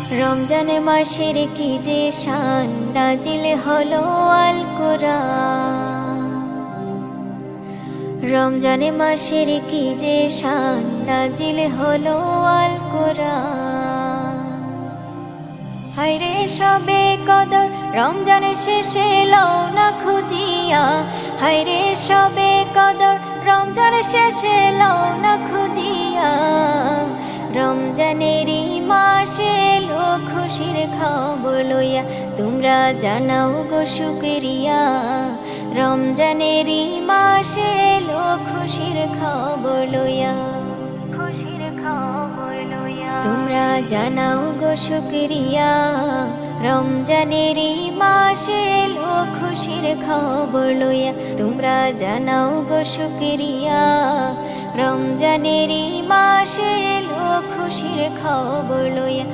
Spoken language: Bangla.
রমজান মাসের কি যে শান, নাজিল হলো আল কোরআন। রমজান মাসের কি যে শান, নাজিল হলো আল কোরআন। হায়রে সবে কদর রমজান শেষে লও না খুঁজিয়া, হায়রে সবে কদর রমজান শেষে লও না খুঁজিয়া। রমজানেরই মাসে এলো খুশির খবর লইয়া, তোমরা জানাও গো শুকরিয়া। রমজানেরই মাসে এলো খুশির খবর লইয়া, খুশির খবর লইয়া তোমরা জানাও গো শুকরিয়া। রমজানেরই মাসে এলো খুশির খবর লইয়া, তোমরা জানাও গো শুকরিয়া। রমজানেরই মাসে এলো খুশির খবর লইয়া।